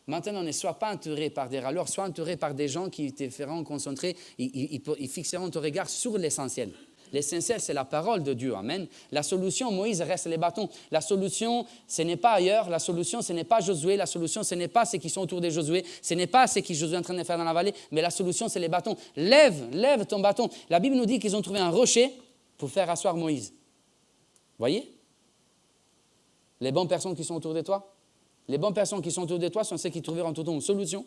Maintenant, ne sois pas entouré par des râleurs, sois entouré par des gens qui te feront concentrer, ils fixeront ton regard sur l'essentiel. L'essentiel, c'est la parole de Dieu. Amen. La solution, Moïse, reste les bâtons. La solution, ce n'est pas ailleurs. La solution, ce n'est pas Josué. La solution, ce n'est pas ceux qui sont autour de Josué. Ce n'est pas ce que Josué est en train de faire dans la vallée. Mais la solution, c'est les bâtons. Lève ton bâton. La Bible nous dit qu'ils ont trouvé un rocher pour faire asseoir Moïse. Voyez? Les bonnes personnes qui sont autour de toi. Les bonnes personnes qui sont autour de toi sont celles qui trouveront tout le temps une solution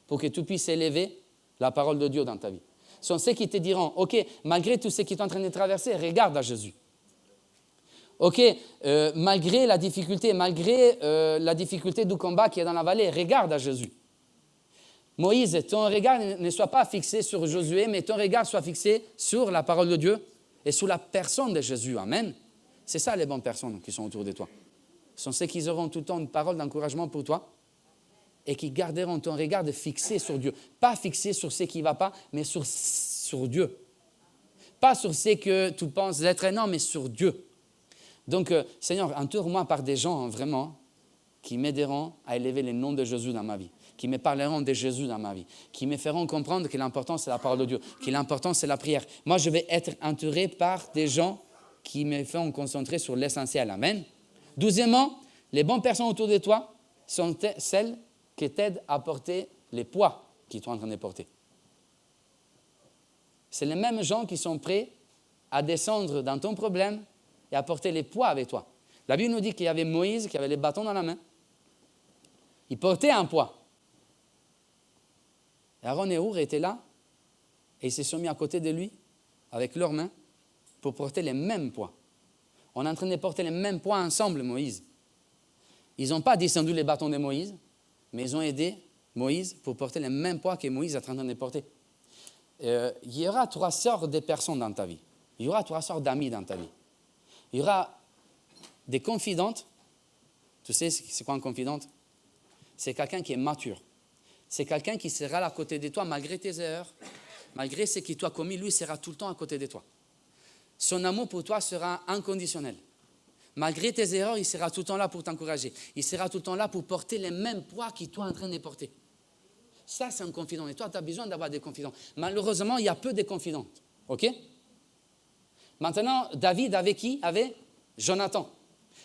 pour que tu puisses élever la parole de Dieu dans ta vie. Ce sont ceux qui te diront, OK, malgré tout ce qui est en train de traverser, regarde à Jésus. OK, malgré la difficulté du combat qui est dans la vallée, regarde à Jésus. Moïse, ton regard ne soit pas fixé sur Josué, mais ton regard soit fixé sur la parole de Dieu et sur la personne de Jésus. Amen. C'est ça les bonnes personnes qui sont autour de toi. Ce sont ceux qui auront tout le temps une parole d'encouragement pour toi et qui garderont ton regard fixé sur Dieu. Pas fixé sur ce qui ne va pas, mais sur Dieu. Pas sur ce que tu penses être énorme, mais sur Dieu. Donc, Seigneur, entoure-moi par des gens vraiment qui m'aideront à élever le nom de Jésus dans ma vie, qui me parleront de Jésus dans ma vie, qui me feront comprendre que l'important, c'est la parole de Dieu, que l'important, c'est la prière. Moi, je vais être entouré par des gens qui me font concentrer sur l'essentiel. Amen. Deuxièmement, les bonnes personnes autour de toi sont celles qui t'aident à porter les poids qu'ils sont en train de porter. C'est les mêmes gens qui sont prêts à descendre dans ton problème et à porter les poids avec toi. La Bible nous dit qu'il y avait Moïse qui avait les bâtons dans la main. Il portait un poids. Et Aaron et Hur étaient là et ils se sont mis à côté de lui avec leurs mains pour porter les mêmes poids. On est en train de porter les mêmes poids ensemble, Moïse. Ils n'ont pas descendu les bâtons de Moïse, mais ils ont aidé Moïse pour porter les mêmes poids que Moïse est en train de porter. Il y aura 3 sortes de personnes dans ta vie. Il y aura 3 sortes d'amis dans ta vie. Il y aura des confidentes. Tu sais, c'est quoi une confidente? C'est quelqu'un qui est mature. C'est quelqu'un qui sera à côté de toi malgré tes erreurs, malgré ce que tu as commis, lui sera tout le temps à côté de toi. Son amour pour toi sera inconditionnel. Malgré tes erreurs, il sera tout le temps là pour t'encourager. Il sera tout le temps là pour porter les mêmes poids que toi es en train de porter. Ça, c'est un confident. Et toi, tu as besoin d'avoir des confidents. Malheureusement, il y a peu de confidentes. OK? Maintenant, David avait qui? Avait Jonathan.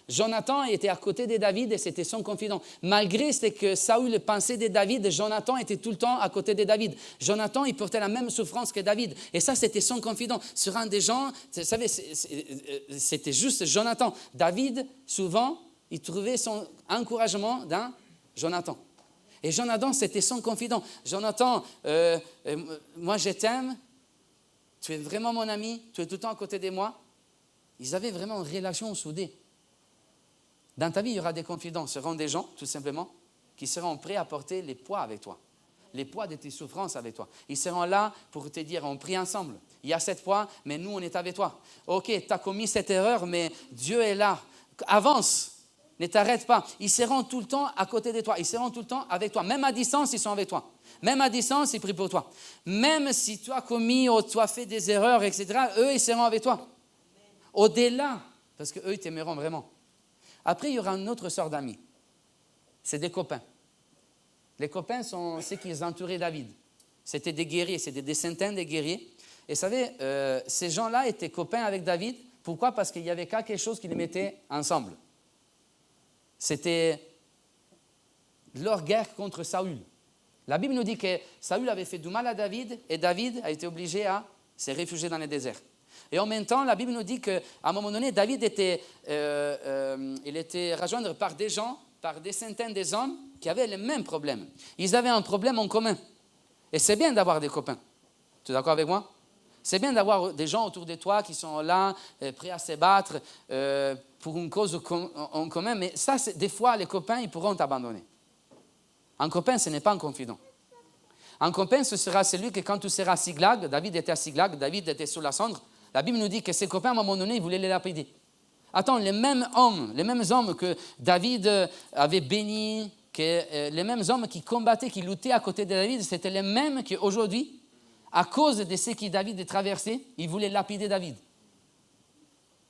Jonathan était à côté de David et c'était son confident. Malgré ce que Saül pensait de David, Jonathan était tout le temps à côté de David. Jonathan, il portait la même souffrance que David. Et ça, c'était son confident. Sur un des gens, vous savez, c'était juste Jonathan. David, souvent, il trouvait son encouragement dans Jonathan. Et Jonathan, c'était son confident. Jonathan, moi je t'aime, tu es vraiment mon ami, tu es tout le temps à côté de moi. Ils avaient vraiment une relation soudée. Dans ta vie, il y aura des confidents. Ce seront des gens, tout simplement, qui seront prêts à porter les poids avec toi. Les poids de tes souffrances avec toi. Ils seront là pour te dire, on prie ensemble. Il y a 7 poids, mais nous, on est avec toi. OK, tu as commis cette erreur, mais Dieu est là. Avance, ne t'arrête pas. Ils seront tout le temps à côté de toi. Ils seront tout le temps avec toi. Même à distance, ils sont avec toi. Même à distance, ils prient pour toi. Même si tu as commis ou tu as fait des erreurs, etc., eux, ils seront avec toi. Au-delà, parce qu'eux, ils t'aimeront vraiment. Après, il y aura une autre sorte d'amis. C'est des copains. Les copains sont ceux qui entouraient David. C'était des guerriers, c'était des centaines de guerriers. Et vous savez, ces gens-là étaient copains avec David. Pourquoi? Parce qu'il y avait quelque chose qui les mettait ensemble. C'était leur guerre contre Saül. La Bible nous dit que Saül avait fait du mal à David et David a été obligé à se réfugier dans le désert. Et en même temps, la Bible nous dit qu'à un moment donné, David était rejoint par des gens, par des centaines d'hommes qui avaient les mêmes problèmes. Ils avaient un problème en commun. Et c'est bien d'avoir des copains. Tu es d'accord avec moi? C'est bien d'avoir des gens autour de toi qui sont là, prêts à se battre pour une cause en commun. Mais ça, des fois, les copains, ils pourront t'abandonner. Un copain, ce n'est pas un confident. Un copain, ce sera celui que quand tu seras à Siglag, David était à Siglag, David était sous la cendre, la Bible nous dit que ses copains, à un moment donné, ils voulaient les lapider. Attends, les mêmes hommes que David avait bénis, les mêmes hommes qui combattaient, qui luttaient à côté de David, c'était les mêmes qui aujourd'hui, à cause de ce que David a traversé, ils voulaient lapider David.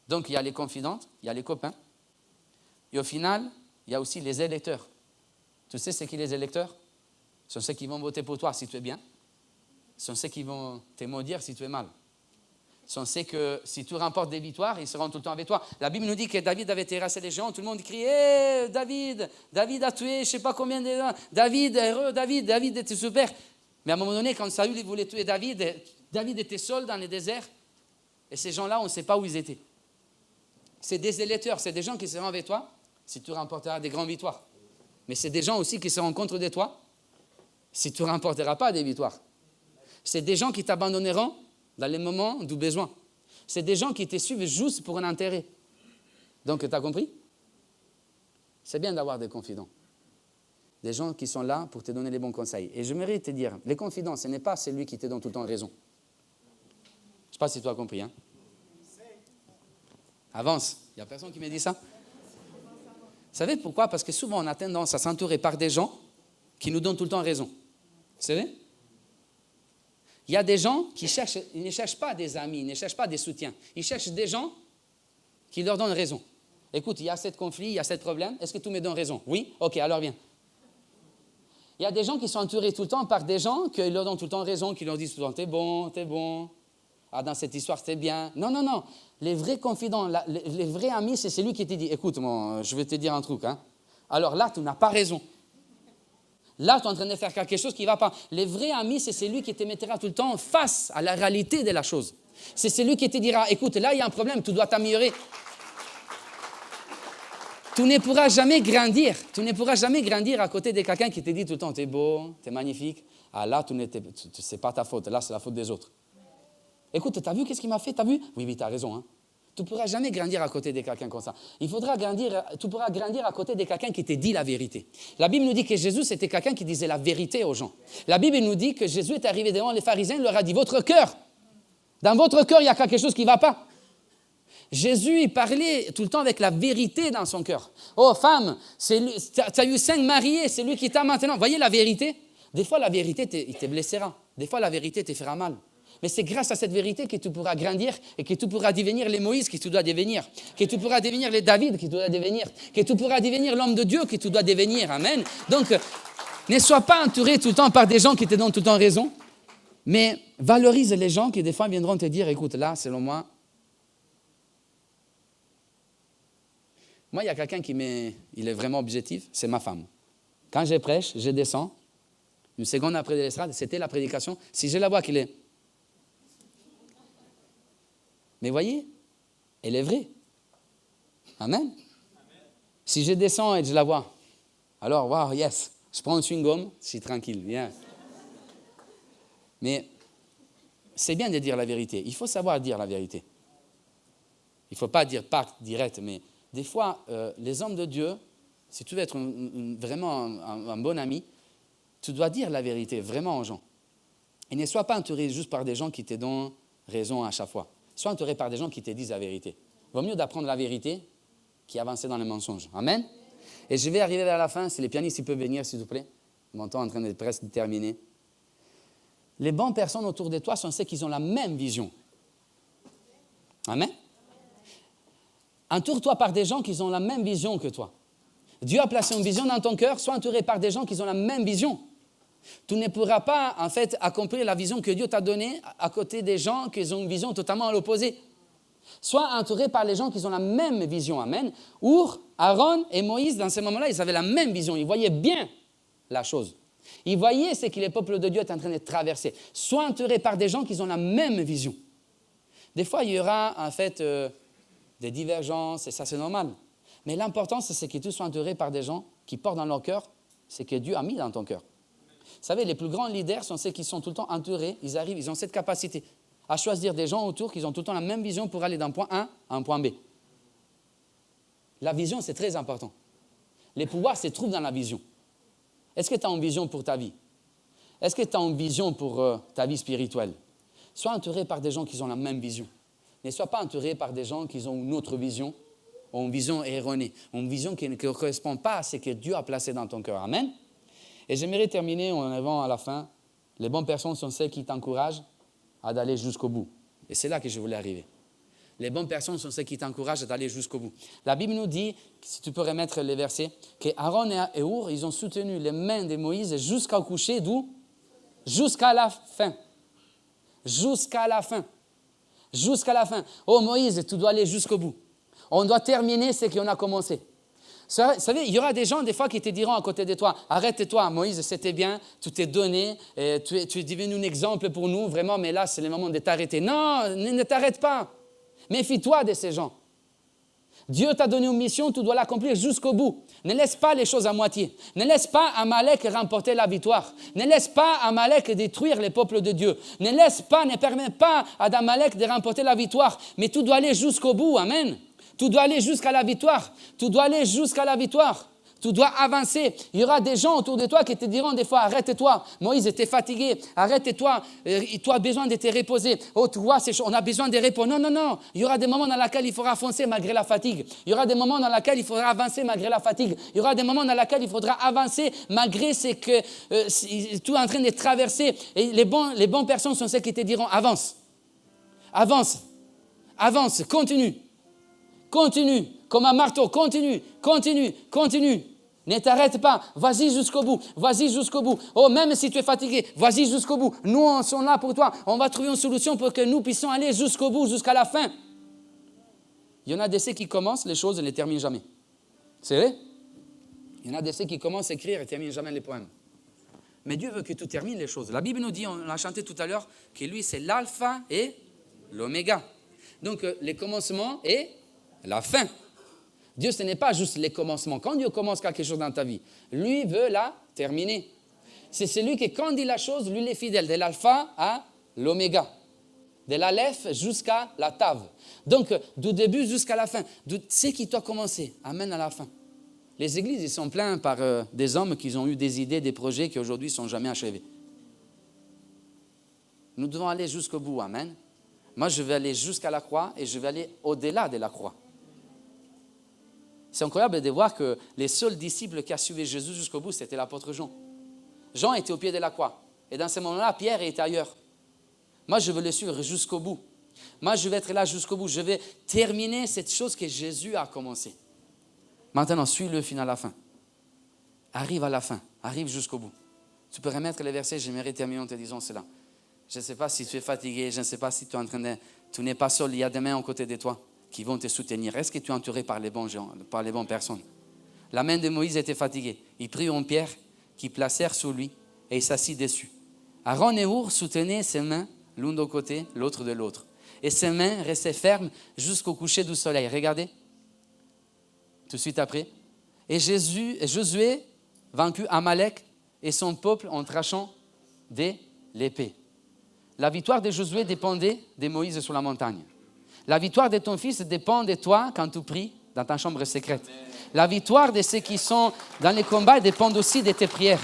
Donc il y a les confidentes, il y a les copains, et au final, il y a aussi les électeurs. Tu sais c'est qui les électeurs? Ce sont ceux qui vont voter pour toi si tu es bien. Ce sont ceux qui vont te maudire si tu es mal. On sait que si tu remportes des victoires, ils seront tout le temps avec toi. La Bible nous dit que David avait terrassé les gens, tout le monde criait hey, David a tué je ne sais pas combien de gens, David est heureux, David était super. Mais à un moment donné, quand Saül voulait tuer David était seul dans le désert et ces gens-là, on ne sait pas où ils étaient. c'est des électeurs, c'est des gens qui seront avec toi si tu remporteras des grandes victoires. Mais c'est des gens aussi qui seront contre de toi si tu ne remporteras pas des victoires. C'est des gens qui t'abandonneront dans les moments du besoin. C'est des gens qui te suivent juste pour un intérêt. Donc, tu as compris? C'est bien d'avoir des confidents. Des gens qui sont là pour te donner les bons conseils. Et j'aimerais te dire, les confidents, ce n'est pas celui qui te donne tout le temps raison. Je ne sais pas si tu as compris. Hein? Avance. Il n'y a personne qui me dit ça? Vous savez pourquoi? Parce que souvent, on a tendance à s'entourer par des gens qui nous donnent tout le temps raison. Vous savez? Il y a des gens qui ils ne cherchent pas des amis, ils ne cherchent pas des soutiens. Ils cherchent des gens qui leur donnent raison. Écoute, il y a ce conflit, il y a ce problème. Est-ce que tu me donnes raison? Oui? OK, alors viens. Il y a des gens qui sont entourés tout le temps par des gens qui leur donnent tout le temps raison, qui leur disent tout le temps, t'es bon, t'es bon. Ah, dans cette histoire, c'est bien. Non, non, non. Les vrais confidents, les vrais amis, c'est celui qui te dit, écoute, moi, je vais te dire un truc. Hein. Alors là, tu n'as pas raison. Là, tu es en train de faire quelque chose qui ne va pas. Les vrais amis, c'est celui qui te mettra tout le temps face à la réalité de la chose. C'est celui qui te dira, écoute, là, il y a un problème, tu dois t'améliorer. Tu ne pourras jamais grandir. Tu ne pourras jamais grandir à côté de quelqu'un qui te dit tout le temps, tu es beau, tu es magnifique. Ah là, ce n'est pas ta faute, là, c'est la faute des autres. Écoute, tu as vu qu'est-ce qu'il m'a fait? Tu as vu? Oui, oui, tu as raison. Hein. Tu ne pourras jamais grandir à côté de quelqu'un comme ça. Tu pourras grandir à côté de quelqu'un qui te dit la vérité. La Bible nous dit que Jésus, c'était quelqu'un qui disait la vérité aux gens. La Bible nous dit que Jésus est arrivé devant les pharisiens, il leur a dit, votre cœur, dans votre cœur, il y a quelque chose qui ne va pas. Jésus, il parlait tout le temps avec la vérité dans son cœur. Oh, femme, tu as eu 5 mariés, c'est lui qui t'a maintenant. Voyez la vérité? Des fois, la vérité, il te blessera. Des fois, la vérité te fera mal. Mais c'est grâce à cette vérité que tu pourras grandir et que tu pourras devenir les Moïse que tu dois devenir, que tu pourras devenir les David que tu dois devenir, que tu pourras devenir l'homme de Dieu que tu dois devenir. Amen. Donc, ne sois pas entouré tout le temps par des gens qui te donnent tout le temps raison, mais valorise les gens qui des fois viendront te dire, écoute, là, selon moi, il y a quelqu'un il est vraiment objectif, c'est ma femme. Quand je prêche, je descends, une seconde après de l'estrade, c'était la prédication, si je la vois qu'il est... Mais voyez, elle est vraie. Amen. Amen. Si je descends et je la vois, alors, wow, yes, je prends un chewing-gum, je suis tranquille, bien. Mais c'est bien de dire la vérité. Il faut savoir dire la vérité. Il ne faut pas dire pas direct, mais des fois, les hommes de Dieu, si tu veux être vraiment un bon ami, tu dois dire la vérité vraiment aux gens. Et ne sois pas entouré juste par des gens qui te donnent raison à chaque fois. Sois entouré par des gens qui te disent la vérité. Il vaut mieux d'apprendre la vérité qu'avancer dans les mensonges. Amen. Et je vais arriver vers la fin. Si les pianistes peuvent venir, s'il vous plaît. Mon temps est en train de presque terminer. Les bonnes personnes autour de toi sont celles qui ont la même vision. Amen. Entoure-toi par des gens qui ont la même vision que toi. Dieu a placé une vision dans ton cœur. Sois entouré par des gens qui ont la même vision. Tu ne pourras pas, en fait, accomplir la vision que Dieu t'a donnée à côté des gens qui ont une vision totalement à l'opposé. Sois entouré par les gens qui ont la même vision. Amen. Our, Aaron et Moïse, dans ce moment-là, ils avaient la même vision. Ils voyaient bien la chose. Ils voyaient ce que le peuple de Dieu est en train de traverser. Sois entouré par des gens qui ont la même vision. Des fois, il y aura, en fait, des divergences, et ça, c'est normal. Mais l'important, c'est que tu sois entouré par des gens qui portent dans leur cœur ce que Dieu a mis dans ton cœur. Vous savez, les plus grands leaders sont ceux qui sont tout le temps entourés. Ils arrivent, ils ont cette capacité à choisir des gens autour qui ont tout le temps la même vision pour aller d'un point A à un point B. La vision, c'est très important. Les pouvoirs se trouvent dans la vision. Est-ce que tu as une vision pour ta vie? Est-ce que tu as une vision pour ta vie spirituelle? Sois entouré par des gens qui ont la même vision. Ne sois pas entouré par des gens qui ont une autre vision, ou une vision erronée, une vision qui ne correspond pas à ce que Dieu a placé dans ton cœur. Amen. Et j'aimerais terminer en arrivant à la fin. Les bonnes personnes sont celles qui t'encouragent à d'aller jusqu'au bout. Et c'est là que je voulais arriver. Les bonnes personnes sont celles qui t'encouragent à d'aller jusqu'au bout. La Bible nous dit, si tu peux remettre les versets, que Aaron et Our, ils ont soutenu les mains de Moïse jusqu'au coucher, d'où? Jusqu'à la fin. Jusqu'à la fin. Jusqu'à la fin. Oh Moïse, tu dois aller jusqu'au bout. On doit terminer ce qu'on a commencé. Vous savez, il y aura des gens, des fois, qui te diront à côté de toi, arrête-toi, Moïse, c'était bien, tu t'es donné, tu es devenu un exemple pour nous, vraiment, mais là, c'est le moment de t'arrêter. Non, ne t'arrête pas. Méfie-toi de ces gens. Dieu t'a donné une mission, tu dois l'accomplir jusqu'au bout. Ne laisse pas les choses à moitié. Ne laisse pas Amalek remporter la victoire. Ne laisse pas Amalek détruire les peuples de Dieu. Ne permets pas à Amalek de remporter la victoire. Mais tu dois aller jusqu'au bout. Amen. Tu dois aller jusqu'à la victoire. Tu dois aller jusqu'à la victoire. Tu dois avancer. Il y aura des gens autour de toi qui te diront des fois, arrête-toi. Moïse était fatigué. Arrête-toi. Tu as besoin de te reposer. Oh, tu vois, on a besoin de repos. Non, non, non. Il y aura des moments dans lesquels il faudra foncer malgré la fatigue. Il y aura des moments dans lesquels il faudra avancer malgré la fatigue. Il y aura des moments dans lesquels il faudra avancer malgré ce que tu es en train de traverser. Et les bonnes personnes sont celles qui te diront, avance. Avance. Avance. Continue. Continue. Comme un marteau, continue, continue, continue. Ne t'arrête pas, vas-y jusqu'au bout, vas-y jusqu'au bout. Oh, même si tu es fatigué, vas-y jusqu'au bout. Nous, on sommes là pour toi. On va trouver une solution pour que nous puissions aller jusqu'au bout, jusqu'à la fin. Il y en a des qui commencent les choses et ne les terminent jamais. C'est vrai? Il y en a des qui commencent à écrire et ne terminent jamais les poèmes. Mais Dieu veut que tu termines les choses. La Bible nous dit, on l'a chanté tout à l'heure, que lui, c'est l'alpha et l'oméga. Donc, les commencements et la fin. Dieu, ce n'est pas juste les commencements. Quand Dieu commence quelque chose dans ta vie, lui veut la terminer. C'est celui qui, quand il dit la chose, lui, il est fidèle. De l'alpha à l'oméga. De l'aleph jusqu'à la tav. Donc, du début jusqu'à la fin. Ce qui doit commencer, amène à la fin. Les églises, ils sont pleins par des hommes qui ont eu des idées, des projets qui aujourd'hui ne sont jamais achevés. Nous devons aller jusqu'au bout, amen. Moi, je vais aller jusqu'à la croix et je vais aller au-delà de la croix. C'est incroyable de voir que les seuls disciples qui ont suivi Jésus jusqu'au bout, c'était l'apôtre Jean. Jean était au pied de la croix. Et dans ce moment-là, Pierre était ailleurs. Moi, je veux le suivre jusqu'au bout. Moi, je vais être là jusqu'au bout. Je vais terminer cette chose que Jésus a commencé. Maintenant, suis-le fin à la fin. Arrive à la fin. Arrive jusqu'au bout. Tu peux remettre les versets. J'aimerais terminer en te disant cela. Je ne sais pas si tu es fatigué. Je ne sais pas si tu es en train de... Tu n'es pas seul. Il y a des mains à côté de toi qui vont te soutenir. Est-ce que tu es entouré par les bons gens, par les bonnes personnes? La main de Moïse était fatiguée. Il prit une pierre qu'ils placèrent sur lui et il s'assit dessus. Aaron et Hur soutenaient ses mains l'un d'un côté, l'autre de l'autre. Et ses mains restaient fermes jusqu'au coucher du soleil. Regardez, tout de suite après. Et Josué vaincut Amalek et son peuple en tranchant de l'épée. La victoire de Josué dépendait de Moïse sur la montagne. La victoire de ton fils dépend de toi quand tu pries dans ta chambre secrète. La victoire de ceux qui sont dans les combats dépend aussi de tes prières.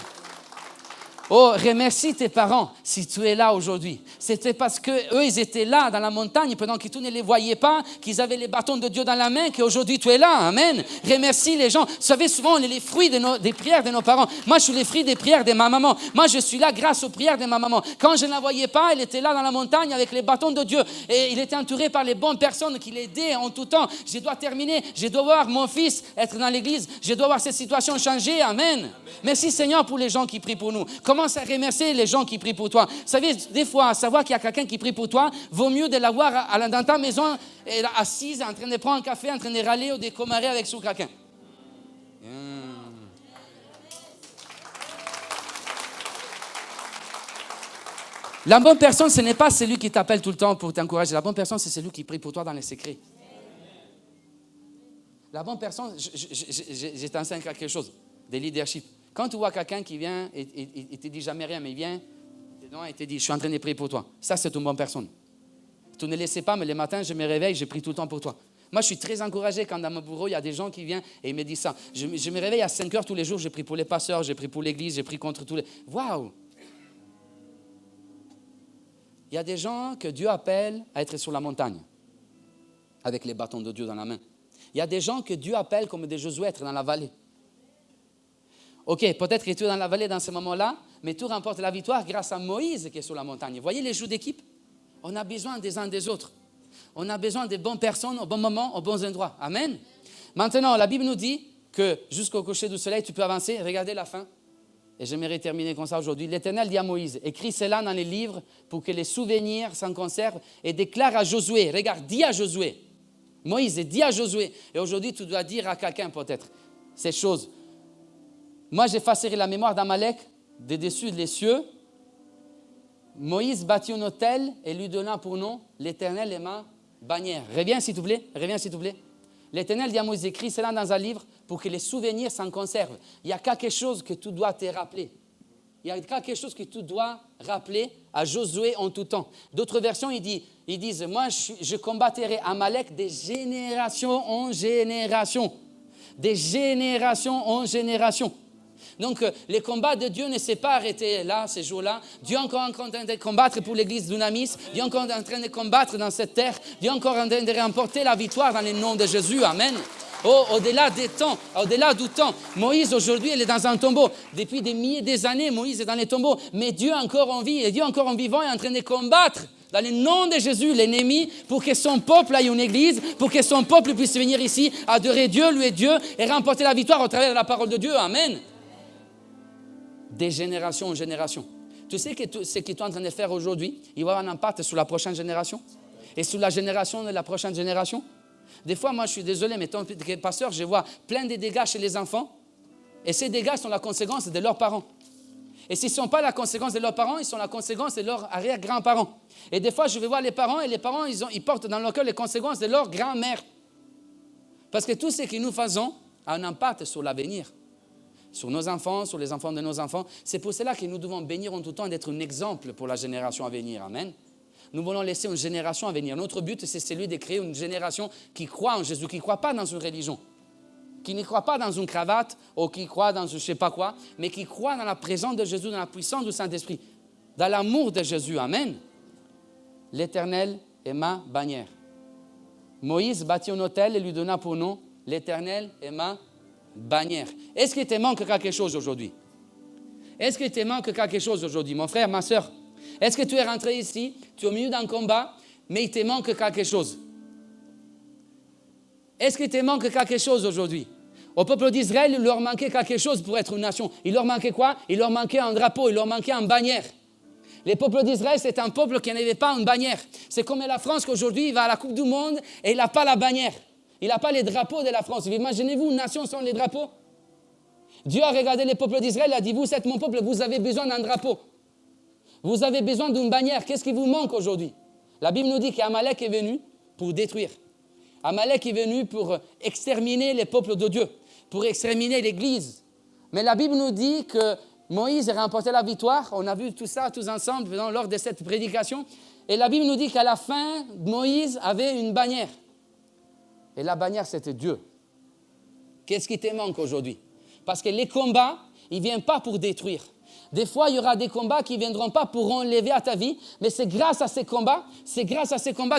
Oh, remercie tes parents si tu es là aujourd'hui. C'était parce qu'eux, ils étaient là dans la montagne pendant que tu ne les voyais pas, qu'ils avaient les bâtons de Dieu dans la main, qu'aujourd'hui tu es là. Amen. Remercie les gens. Vous savez, souvent, on est les fruits des prières de nos parents. Moi, je suis les fruits des prières de ma maman. Moi, je suis là grâce aux prières de ma maman. Quand je ne la voyais pas, elle était là dans la montagne avec les bâtons de Dieu. Et il était entouré par les bonnes personnes qui l'aidaient en tout temps. Je dois terminer. Je dois voir mon fils être dans l'église. Je dois voir cette situation changer. Amen. Merci Seigneur pour les gens qui prient pour nous. Commence à remercier les gens qui prient pour toi. Vous savez, des fois, savoir qu'il y a quelqu'un qui prie pour toi, vaut mieux de l'avoir dans ta maison, assise, en train de prendre un café, en train de râler ou de commarer avec son quelqu'un. La bonne personne, ce n'est pas celui qui t'appelle tout le temps pour t'encourager. La bonne personne, c'est celui qui prie pour toi dans les secrets. La bonne personne, je t'enseigne quelque chose, de leadership. Quand tu vois quelqu'un qui vient et ne te dit jamais rien, mais il vient et te dit, je suis en train de prier pour toi. Ça, c'est une bonne personne. Tu ne laissez pas, mais le matin, je me réveille, je prie tout le temps pour toi. Moi, je suis très encouragé quand dans mon bureau, il y a des gens qui viennent et ils me disent ça. Je me réveille à 5 heures tous les jours, je prie pour les pasteurs, je prie pour l'église, je prie contre tous les... Waouh! Il y a des gens que Dieu appelle à être sur la montagne, avec les bâtons de Dieu dans la main. Il y a des gens que Dieu appelle comme des Josué à être dans la vallée. Ok, peut-être que tu es dans la vallée dans ce moment-là, mais tu remportes la victoire grâce à Moïse qui est sur la montagne. Vous voyez les jeux d'équipe? On a besoin des uns des autres. On a besoin des bonnes personnes au bon moment, aux bons endroits. Amen. Maintenant, la Bible nous dit que jusqu'au coucher du soleil, tu peux avancer. Regardez la fin. Et j'aimerais terminer comme ça aujourd'hui. L'Éternel dit à Moïse, écris cela dans les livres pour que les souvenirs s'en conservent et déclare à Josué. Regarde, dis à Josué. Moïse dit à Josué. Et aujourd'hui, tu dois dire à quelqu'un peut-être ces choses. Moi, j'effacerai la mémoire d'Amalek de dessus les cieux. Moïse bâtit un autel et lui donna pour nom l'Éternel est ma bannière. Reviens s'il te plaît. Reviens s'il te plaît. L'Éternel dit à Moïse, écris cela dans un livre pour que les souvenirs s'en conservent. Il y a quelque chose que tu dois te rappeler. Il y a quelque chose que tu dois rappeler à Josué en tout temps. D'autres versions, ils disent, moi, je combattrai Amalek des générations en génération. Des générations en génération. Donc, les combats de Dieu ne s'est pas arrêté là, ces jours-là. Dieu est encore en train de combattre pour l'église d'Unamis. Dieu est encore en train de combattre dans cette terre. Dieu est encore en train de remporter la victoire dans le nom de Jésus. Amen. Au-delà des temps, au-delà du temps. Moïse, aujourd'hui, il est dans un tombeau. Depuis des milliers d'années, Moïse est dans les tombeaux. Mais Dieu est encore en vie. Et Dieu encore en vivant est en train de combattre dans le nom de Jésus l'ennemi pour que son peuple ait une église, pour que son peuple puisse venir ici, adorer Dieu, louer Dieu et remporter la victoire au travers de la parole de Dieu. Amen. Des générations en génération. Tu sais que ce que tu es en train de faire aujourd'hui, il va avoir un impact sur la prochaine génération et sur la génération de la prochaine génération. Des fois, moi, je suis désolé, mais tant que pasteur, je vois plein de dégâts chez les enfants et ces dégâts sont la conséquence de leurs parents. Et s'ils ne sont pas la conséquence de leurs parents, ils sont la conséquence de leurs arrière-grands-parents. Et des fois, je vais voir les parents et les parents, ils portent dans leur cœur les conséquences de leur grand-mère. Parce que tout ce que nous faisons a un impact sur l'avenir. Sur nos enfants, sur les enfants de nos enfants. C'est pour cela que nous devons bénir en tout temps d'être un exemple pour la génération à venir. Amen. Nous voulons laisser une génération à venir. Notre but, c'est celui de créer une génération qui croit en Jésus, qui ne croit pas dans une religion, qui ne croit pas dans une cravate ou qui croit dans je ne sais pas quoi, mais qui croit dans la présence de Jésus, dans la puissance du Saint-Esprit, dans l'amour de Jésus. Amen. L'Éternel est ma bannière. Moïse bâtit un autel et lui donna pour nom l'Éternel est ma bannière. Est-ce qu'il te manque quelque chose aujourd'hui? Est-ce qu'il te manque quelque chose aujourd'hui, mon frère, ma soeur? Est-ce que tu es rentré ici, tu es au milieu d'un combat, mais il te manque quelque chose? Est-ce qu'il te manque quelque chose aujourd'hui? Au peuple d'Israël, il leur manquait quelque chose pour être une nation. Il leur manquait quoi? Il leur manquait un drapeau, il leur manquait une bannière. Les peuples d'Israël, c'est un peuple qui n'avait pas une bannière. C'est comme la France qu'aujourd'hui, il va à la Coupe du Monde et il n'a pas la bannière. Il n'a pas les drapeaux de la France. Imaginez-vous une nation sans les drapeaux? Dieu a regardé les peuples d'Israël et a dit, vous êtes mon peuple, vous avez besoin d'un drapeau. Vous avez besoin d'une bannière. Qu'est-ce qui vous manque aujourd'hui? La Bible nous dit qu'Amalek est venu pour détruire. Amalek est venu pour exterminer les peuples de Dieu, pour exterminer l'Église. Mais la Bible nous dit que Moïse a remporté la victoire. On a vu tout ça tous ensemble lors de cette prédication. Et la Bible nous dit qu'à la fin, Moïse avait une bannière. Et la bannière, c'était Dieu. Qu'est-ce qui te manque aujourd'hui? Parce que les combats, ils ne viennent pas pour détruire. Des fois, il y aura des combats qui ne viendront pas pour enlever à ta vie, mais c'est grâce à ces combats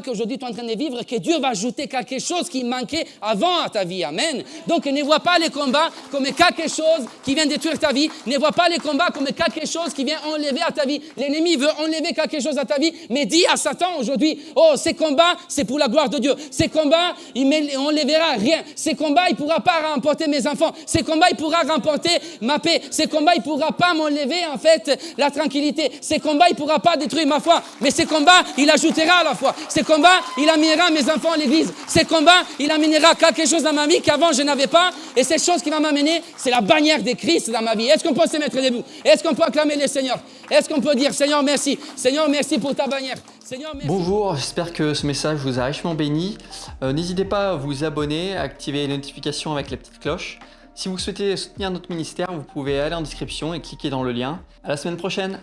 qu'aujourd'hui tu es en train de vivre, que Dieu va ajouter quelque chose qui manquait avant à ta vie. Amen. Donc, ne vois pas les combats comme quelque chose qui vient détruire ta vie. Ne vois pas les combats comme quelque chose qui vient enlever à ta vie. L'ennemi veut enlever quelque chose à ta vie, mais dis à Satan aujourd'hui, oh, ces combats, c'est pour la gloire de Dieu. Ces combats, il n'enlèvera rien. Ces combats, il ne pourra pas remporter mes enfants. Ces combats, il pourra remporter ma paix. Ces combats, il ne pourra pas m'enlever en fait la tranquillité. Ces combats, il ne pourra pas détruire ma foi, mais ces combats, il ajoutera à la foi. Ces combats, il amènera mes enfants à l'église. Ces combats, il amènera quelque chose dans ma vie qu'avant je n'avais pas, et cette chose qui va m'amener, c'est la bannière de Christ dans ma vie. Est-ce qu'on peut se mettre debout? Est-ce qu'on peut acclamer le Seigneur? Est-ce qu'on peut dire, Seigneur, merci. Seigneur, merci pour ta bannière. Seigneur, merci. Bonjour, j'espère que ce message vous a richement béni. N'hésitez pas à vous abonner, à activer les notifications avec la petite cloche. Si vous souhaitez soutenir notre ministère, vous pouvez aller en description et cliquer dans le lien. À la semaine prochaine!